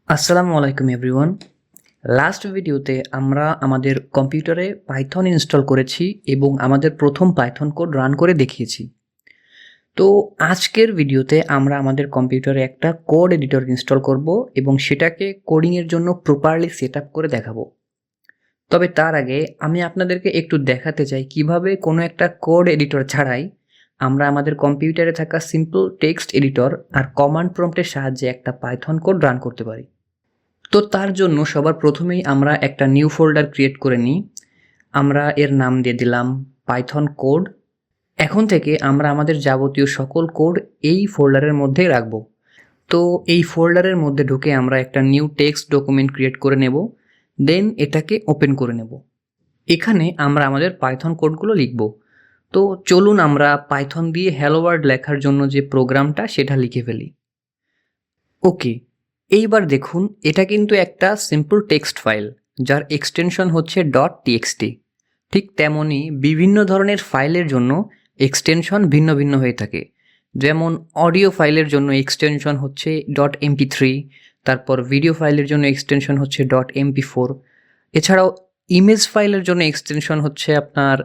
আসসালামু আলাইকুম everyone. Last ভিডিওতে আমরা আমাদের কম্পিউটারে পাইথন ইনস্টল করেছি এবং আমাদের প্রথম পাইথন কোড রান করে দেখিয়েছি। তো আজকের ভিডিওতে আমরা আমাদের কম্পিউটারে একটা কোড এডিটর ইনস্টল করব এবং সেটাকে কোডিংয়ের জন্য প্রপারলি সেট আপ করে দেখাবো। তবে তার আগে আমি আপনাদেরকে একটু দেখাতে চাই কিভাবে কোনো একটা কোড এডিটর ছাড়াই আমরা আমাদের কম্পিউটারে থাকা সিম্পল টেক্সট এডিটর আর কমান্ড প্রম্পটের সাহায্যে একটা পাইথন কোড রান করতে পারি। তো তার জন্য সবার প্রথমেই আমরা একটা নিউ ফোল্ডার ক্রিয়েট করে নিই। আমরা এর নাম দিয়ে দিলাম পাইথন কোড। এখন থেকে আমরা আমাদের যাবতীয় সকল কোড এই ফোল্ডারের মধ্যেই রাখব। তো এই ফোল্ডারের মধ্যে ঢুকে আমরা একটা নিউ টেক্সট ডকুমেন্ট ক্রিয়েট করে নেব, দেন এটাকে ওপেন করে নেব। এখানে আমরা আমাদের পাইথন কোডগুলো লিখব। তো চলুন আমরা পাইথন দিয়ে হ্যালো ওয়ার্ল্ড লেখার জন্য যে প্রোগ্রামটা সেটা লিখে ফেলি। ওকে, এইবার দেখুন এটা কিন্তু একটা সিম্পল টেক্সট ফাইল যার এক্সটেনশন হচ্ছে .txt। ঠিক তেমনই বিভিন্ন ধরনের ফাইলের জন্য এক্সটেনশন ভিন্ন ভিন্ন হয়ে থাকে। যেমন অডিও ফাইলের জন্য এক্সটেনশন হচ্ছে .mp3, তারপর ভিডিও ফাইলের জন্য এক্সটেনশন হচ্ছে .mp4, এছাড়াও ইমেজ ফাইলের জন্য এক্সটেনশন হচ্ছে আপনার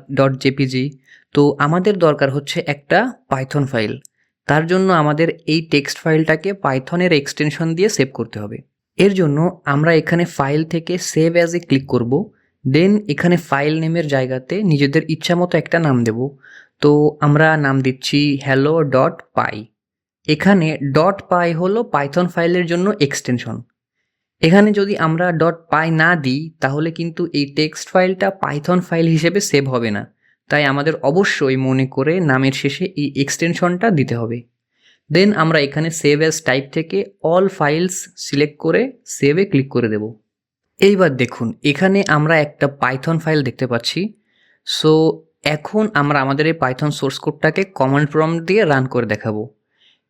.jpg। তো আমাদের দরকার হচ্ছে একটা পাইথন ফাইল। তার জন্য আমাদের এই টেক্সট ফাইলটাকে পাইথনের এক্সটেনশন দিয়ে সেভ করতে হবে। এর জন্য আমরা এখানে ফাইল থেকে সেভ অ্যাজ এ ক্লিক করব, দেন এখানে ফাইল নেমের জায়গাতে নিজেদের ইচ্ছামতো একটা নাম দেব। তো আমরা নাম দিচ্ছি hello.py। এখানে .py হলো পাইথন ফাইলের জন্য এক্সটেনশন। এখানে যদি আমরা .py না দিই তাহলে কিন্তু এই টেক্সট ফাইলটা পাইথন ফাইল হিসেবে সেভ হবে না। তাই আমাদের অবশ্যই মনে করে নামের শেষে এই এক্সটেনশনটা দিতে হবে। দেন আমরা এখানে সেভ অ্যাজ টাইপ থেকে অল ফাইলস সিলেক্ট করে সেভে ক্লিক করে দেব। এইবার দেখুন এখানে আমরা একটা পাইথন ফাইল দেখতে পাচ্ছি। সো এখন আমরা আমাদের এই পাইথন সোর্স কোডটাকে কমান্ড প্রম্পট দিয়ে রান করে দেখাবো।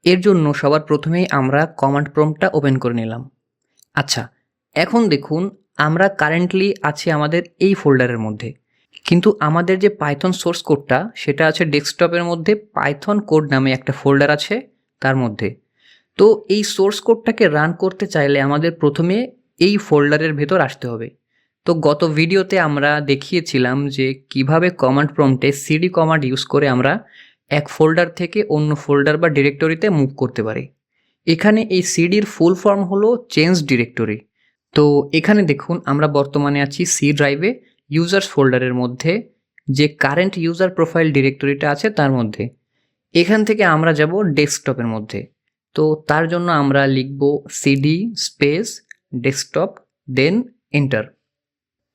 এর জন্য সবার প্রথমেই আমরা কমান্ড প্রম্পটটা ওপেন করে নিলাম। আচ্ছা, এখন দেখুন আমরা কারেন্টলি আছি আমাদের এই ফোল্ডারের মধ্যে, কিন্তু আমাদের যে পাইথন সোর্স কোডটা সেটা আছে ডেস্কটপের মধ্যে পাইথন কোড নামে একটা ফোল্ডার আছে তার মধ্যে। তো এই সোর্স কোডটাকে রান করতে চাইলে আমাদের প্রথমে এই ফোল্ডারের ভেতর আসতে হবে। তো গত ভিডিওতে আমরা দেখিয়েছিলাম যে কিভাবে কমান্ড প্রম্পটে সিডি কমান্ড ইউজ করে আমরা এক ফোল্ডার থেকে অন্য ফোল্ডার বা ডিরেক্টরিতে মুভ করতে পারি। এখানে এই সিডির ফুল ফর্ম হলো চেঞ্জ ডিরেক্টরি। তো এখানে দেখুন আমরা বর্তমানে আছি সি ড্রাইভে ইউজার্স ফোল্ডারের মধ্যে, যে কারেন্ট ইউজার প্রোফাইল ডিরেক্টরিটা আছে তার মধ্যে। এখান থেকে আমরা যাব ডেস্কটপের মধ্যে। তো তার জন্য আমরা লিখব CD space desktop, then enter.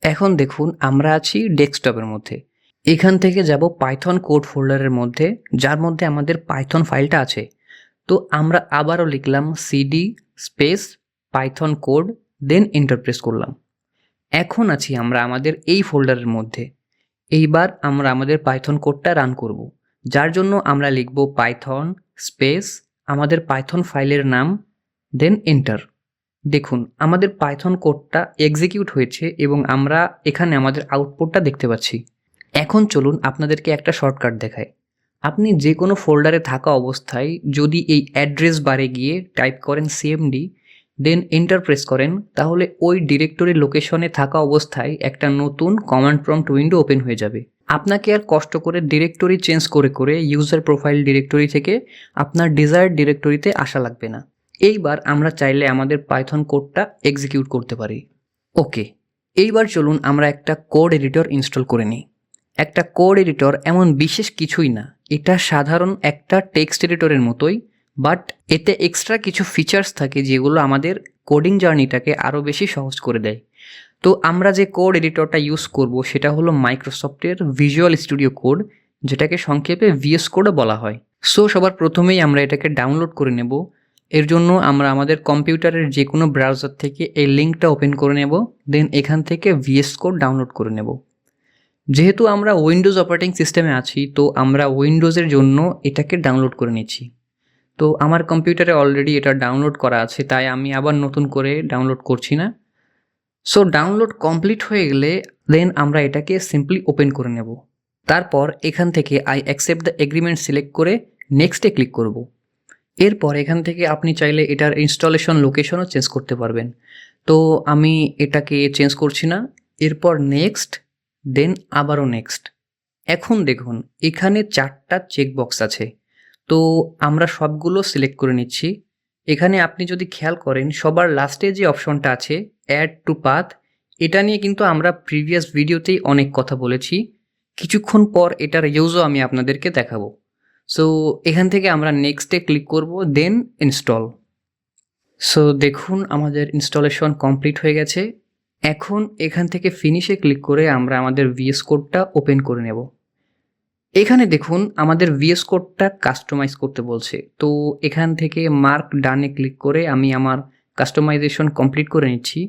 এখন দেখুন আমরা আছি ডেস্কটপের মধ্যে। এখান থেকে যাব পাইথন কোড ফোল্ডারের মধ্যে, যার মধ্যে আমাদের পাইথন ফাইলটা আছে। তো আমরা আবারও লিখলাম CD space Python code, then enter press করলাম। এখন আছি আমরা আমাদের এই ফোল্ডারের মধ্যে। এইবার আমরা আমাদের পাইথন কোডটা রান করব, যার জন্য আমরা লিখব পাইথন স্পেস আমাদের পাইথন ফাইলের নাম, দেন এন্টার। দেখুন আমাদের পাইথন কোডটা এক্সিকিউট হয়েছে এবং আমরা এখানে আমাদের আউটপুটটা দেখতে পাচ্ছি। এখন চলুন আপনাদেরকে একটা শর্টকাট দেখাই। আপনি যে কোনো ফোল্ডারে থাকা অবস্থায় যদি এই অ্যাড্রেস বারে গিয়ে টাইপ করেন সিএমডি, দেন এন্টার প্রেস করেন, তাহলে ওই ডিরেক্টরি লোকেশনে থাকা অবস্থায় একটা নতুন কমান্ড প্রম্পট উইন্ডো ওপেন হয়ে যাবে। আপনাকে আর কষ্ট করে ডিরেক্টরি চেঞ্জ করে করে ইউজার প্রোফাইল ডিরেক্টরি থেকে আপনার ডিজায়ার্ড ডিরেক্টরিতে আসা লাগবে না। এইবার আমরা চাইলে আমাদের পাইথন কোডটা এক্সিকিউট করতে পারি। ওকে, এইবার চলুন আমরা একটা কোড এডিটর ইনস্টল করে নিই। একটা কোড এডিটর এমন বিশেষ কিছুই না, এটা সাধারণ একটা টেক্সট এডিটরের মতোই, বাট এতে এক্সট্রা কিছু ফিচার্স থাকে যেগুলো আমাদের কোডিং জার্নিটাকে আরও বেশি সহজ করে দেয়। তো আমরা যে কোড এডিটরটা ইউজ করব সেটা হলো মাইক্রোসফটের ভিজুয়াল স্টুডিও কোড, যেটাকে সংক্ষেপে ভিএস কোডও বলা হয়। সো সবার প্রথমেই আমরা এটাকে ডাউনলোড করে নেব। এর জন্য আমরা আমাদের কম্পিউটারের যে কোনো ব্রাউজার থেকে এই লিঙ্কটা ওপেন করে নেব, দেন এখান থেকে ভিএস কোড ডাউনলোড করে নেব। যেহেতু আমরা উইন্ডোজ অপারেটিং সিস্টেমে আছি তো আমরা উইন্ডোজের জন্য এটাকে ডাউনলোড করে নিচ্ছি। তো আমার কম্পিউটারে অলরেডি এটা ডাউনলোড করা আছে, তাই আমি আবার নতুন করে ডাউনলোড করছি না। সো ডাউনলোড কমপ্লিট হয়ে গেলে দেন আমরা এটাকে সিম্পলি ওপেন করে নেব। তারপর এখান থেকে I accept the agreement select করে নেক্সটে ক্লিক করব। এরপর এখান থেকে আপনি চাইলে এটার ইনস্টলেশন লোকেশনও চেঞ্জ করতে পারবেন। তো আমি এটাকে চেঞ্জ করছি না। এরপর নেক্সট, দেন আবারও নেক্সট। এখন দেখুন এখানে 4টা চেকবক্স আছে। তো আমরা সবগুলো সিলেক্ট করে নিচ্ছি। এখানে আপনি যদি খেয়াল করেন সবার লাস্টে যে অপশনটা আছে অ্যাড টু পাথ, এটা নিয়ে কিন্তু আমরা প্রিভিয়াস ভিডিওতেই অনেক কথা বলেছি। কিছুক্ষণ পর এটার ইউজও আমি আপনাদেরকে দেখাবো। সো এখান থেকে আমরা নেক্সটে ক্লিক করব, দেন ইনস্টল। সো দেখুন আমাদের ইনস্টলেশন কমপ্লিট হয়ে গেছে। এখন এখান থেকে ফিনিশে ক্লিক করে আমরা আমাদের ভিএস কোডটা ওপেন করে নেব। এখানে দেখুন আমাদের ভিএস কোডটা কাস্টমাইজ করতে বলছে। তো এখান থেকে মার্ক ডানে ক্লিক করে আমি আমার কাস্টমাইজেশন কমপ্লিট করে নিচ্ছি।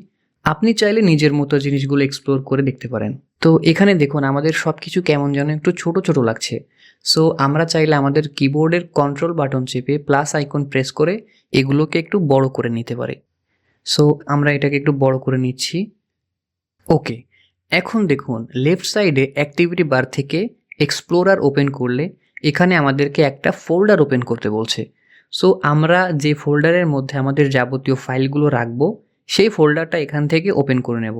আপনি চাইলে নিজের মতো জিনিসগুলো এক্সপ্লোর করে দেখতে পারেন। তো এখানে দেখুন আমাদের সব কিছু কেমন যেন একটু ছোট ছোট লাগছে। সো আমরা চাইলে আমাদের কিবোর্ডের কন্ট্রোল বাটন চেপে প্লাস আইকন প্রেস করে এগুলোকে একটু বড় করে নিতে পারি। সো আমরা এটাকে একটু বড় করে নিচ্ছি। ওকে, এখন দেখুন লেফট সাইডে অ্যাক্টিভিটি বার থেকে এক্সপ্লোরার ওপেন করলে এখানে আমাদেরকে একটা ফোল্ডার ওপেন করতে বলছে। সো আমরা যে ফোল্ডারের মধ্যে আমাদের যাবতীয় ফাইলগুলো রাখবো সেই ফোল্ডারটা এখান থেকে ওপেন করে নেব।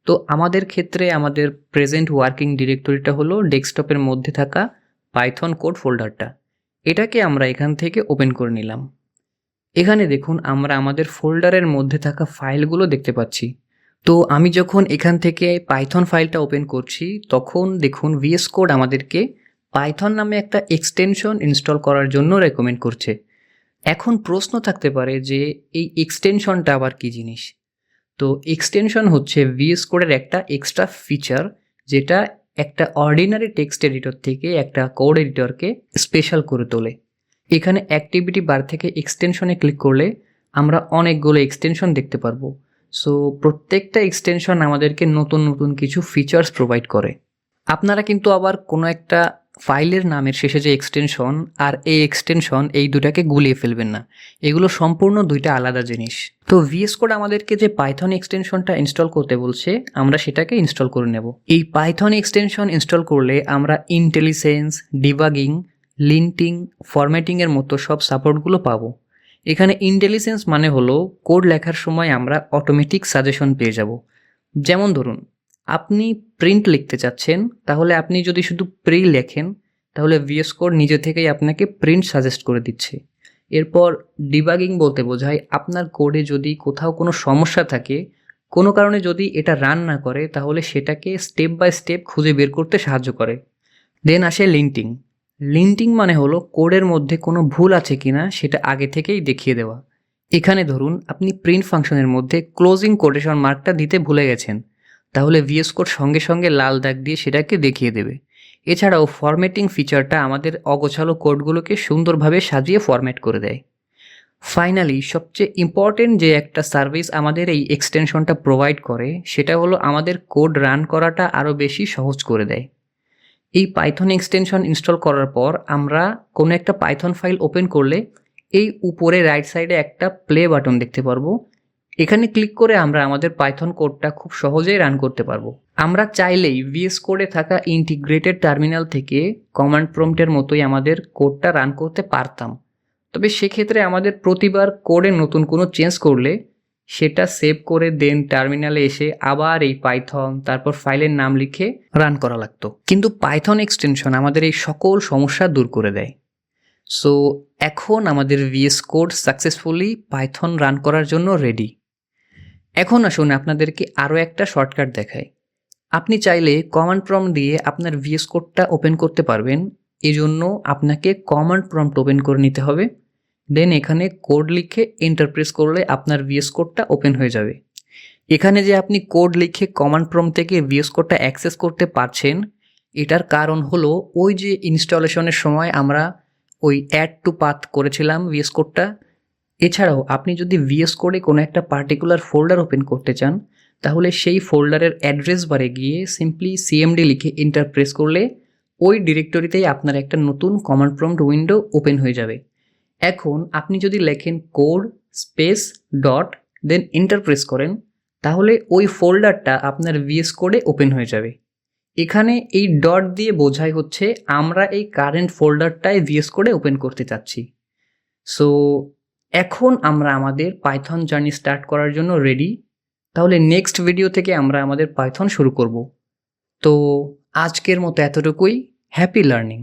তো আমাদের ক্ষেত্রে আমাদের প্রেজেন্ট ওয়ার্কিং ডিরেক্টরিটা হলো ডেস্কটপের মধ্যে থাকা পাইথন কোড ফোল্ডারটা। এটাকে আমরা এখান থেকে ওপেন করে নিলাম। এখানে দেখুন আমরা আমাদের ফোল্ডারের মধ্যে থাকা ফাইলগুলো দেখতে পাচ্ছি। তো আমি যখন এখান থেকে পাইথন ফাইলটা ওপেন করছি তখন দেখুন ভিএস কোড আমাদেরকে পাইথন নামে একটা এক্সটেনশন ইনস্টল করার জন্য রেকমেন্ড করছে। এখন প্রশ্ন থাকতে পারে যে এই এক্সটেনশনটা আবার কি জিনিস। তো এক্সটেনশন হচ্ছে ভিএস কোডের একটা এক্সট্রা ফিচার, যেটা একটা অর্ডিনারি টেক্সট এডিটর থেকে একটা কোড এডিটরকে স্পেশাল করে তোলে। এখানে অ্যাক্টিভিটি বার থেকে এক্সটেনশনে ক্লিক করলে আমরা অনেকগুলো এক্সটেনশন দেখতে পারবো। সো প্রত্যেকটা এক্সটেনশন আমাদেরকে নতুন নতুন কিছু ফিচার্স প্রোভাইড করে। আপনারা কিন্তু আবার কোনো একটা ফাইলের নামের শেষে যে এক্সটেনশন আর এই এক্সটেনশন এই দুটাকে গুলিয়ে ফেলবেন না, এগুলো সম্পূর্ণ দুইটা আলাদা জিনিস। তো ভিএস কোড আমাদেরকে যে পাইথন এক্সটেনশনটা ইনস্টল করতে বলছে আমরা সেটাকে ইনস্টল করে নেব। এই পাইথন এক্সটেনশন ইনস্টল করলে আমরা ইন্টেলিজেন্স, ডিবাগিং, লিন্টিং, ফরম্যাটিংয়ের মতো সব সাপোর্টগুলো পাবো। এখানে ইন্টেলিজেন্স মানে হলো কোড লেখার সময় আমরা অটোমেটিক সাজেশন পেয়ে যাব। যেমন ধরুন আপনি প্রিন্ট লিখতে চাচ্ছেন, তাহলে আপনি যদি শুধু প্রি লেখেন তাহলে ভিএস কোড নিজে থেকেই আপনাকে প্রিন্ট সাজেস্ট করে দিচ্ছে। এরপর ডিবাগিং বলতে বোঝায় আপনার কোডে যদি কোথাও কোনো সমস্যা থাকে, কোনো কারণে যদি এটা রান না করে তাহলে সেটাকে স্টেপ বাই স্টেপ খুঁজে বের করতে সাহায্য করে। দেন আসে লিন্টিং। লিন্টিং মানে হলো কোডের মধ্যে কোনো ভুল আছে কিনা সেটা আগে থেকেই দেখিয়ে দেওয়া। এখানে ধরুন আপনি প্রিন্ট ফাংশনের মধ্যে ক্লোজিং কোটেশন মার্কটা দিতে ভুলে গেছেন, তাহলে ভিএস কোড সঙ্গে সঙ্গে লাল দাগ দিয়ে সেটাকে দেখিয়ে দেবে। এছাড়াও ফরম্যাটিং ফিচারটা আমাদের অগোছালো কোডগুলোকে সুন্দরভাবে সাজিয়ে ফরম্যাট করে দেয়। ফাইনালি সবচেয়ে ইম্পর্টেন্ট যে একটা সার্ভিস আমাদের এই এক্সটেনশনটা প্রোভাইড করে সেটা হলো আমাদের কোড রান করাটা আরও বেশি সহজ করে দেয়। এই পাইথন এক্সটেনশন ইনস্টল করার পর আমরা কোনো একটা পাইথন ফাইল ওপেন করলে এই উপরে রাইট সাইডে একটা প্লে বাটন দেখতে পারবো। এখানে ক্লিক করে আমরা আমাদের পাইথন কোডটা খুব সহজেই রান করতে পারবো। আমরা চাইলেই ভিএস কোডে থাকা ইন্টিগ্রেটেড টার্মিনাল থেকে কমান্ড প্রম্পটের মতোই আমাদের কোডটা রান করতে পারতাম। তবে সেক্ষেত্রে আমাদের প্রতিবার কোডে নতুন কোনো চেঞ্জ করলে সেটা সেভ করে দেন টার্মিনালে এসে আবার এই পাইথন তারপর ফাইলের নাম লিখে রান করা লাগতো। কিন্তু পাইথন এক্সটেনশন আমাদের এই সকল সমস্যা দূর করে দেয়। সো এখন আমাদের VS code successfully Python run করার জন্য রেডি। এখন আসুন আপনাদেরকে আরও একটা শর্টকাট দেখাই। আপনি চাইলে কমান্ড প্রম্পট দিয়ে আপনার ভিএস কোডটা ওপেন করতে পারবেন। এজন্য আপনাকে কমান্ড প্রম্পট ওপেন করে নিতে হবে। দেন এখানে কোড লিখে এন্টার প্রেস করলে আপনার ভিএস কোডটা ওপেন হয়ে যাবে। এখানে যে আপনি কোড লিখে কমান্ড প্রম্পট থেকে ভিএস কোডটা অ্যাক্সেস করতে পারছেন, এটার কারণ হলো ওই যে ইনস্টলেশনের সময় আমরা ওই অ্যাড টু পাথ করেছিলাম ভিএস কোডটা। এছাড়াও আপনি যদি ভিএস কোডে কোনো একটা পার্টিকুলার ফোল্ডার ওপেন করতে চান তাহলে সেই ফোল্ডারের অ্যাড্রেস বারে গিয়ে সিম্পলি সিএমডি লিখে এন্টার প্রেস করলে ওই ডিরেক্টরিতেই আপনার একটা নতুন কমান্ড প্রম্পট উইন্ডো ওপেন হয়ে যাবে। এখন আপনি যদি লেখেন code space dot then enter press করেন তাহলে ওই ফোল্ডারটা আপনার ভিএস কোডে ওপেন হয়ে যাবে। এখানে এই ডট দিয়ে বোঝাই হচ্ছে আমরা এই কারেন্ট ফোল্ডারটাই ভিএস কোডে ওপেন করতে চাচ্ছি। সো এখন আমরা আমাদের পাইথন জার্নি স্টার্ট করার জন্য রেডি। তাহলে নেক্সট ভিডিও থেকে আমরা আমাদের পাইথন শুরু করব। তো আজকের মতো এতটুকুই। Happy learning.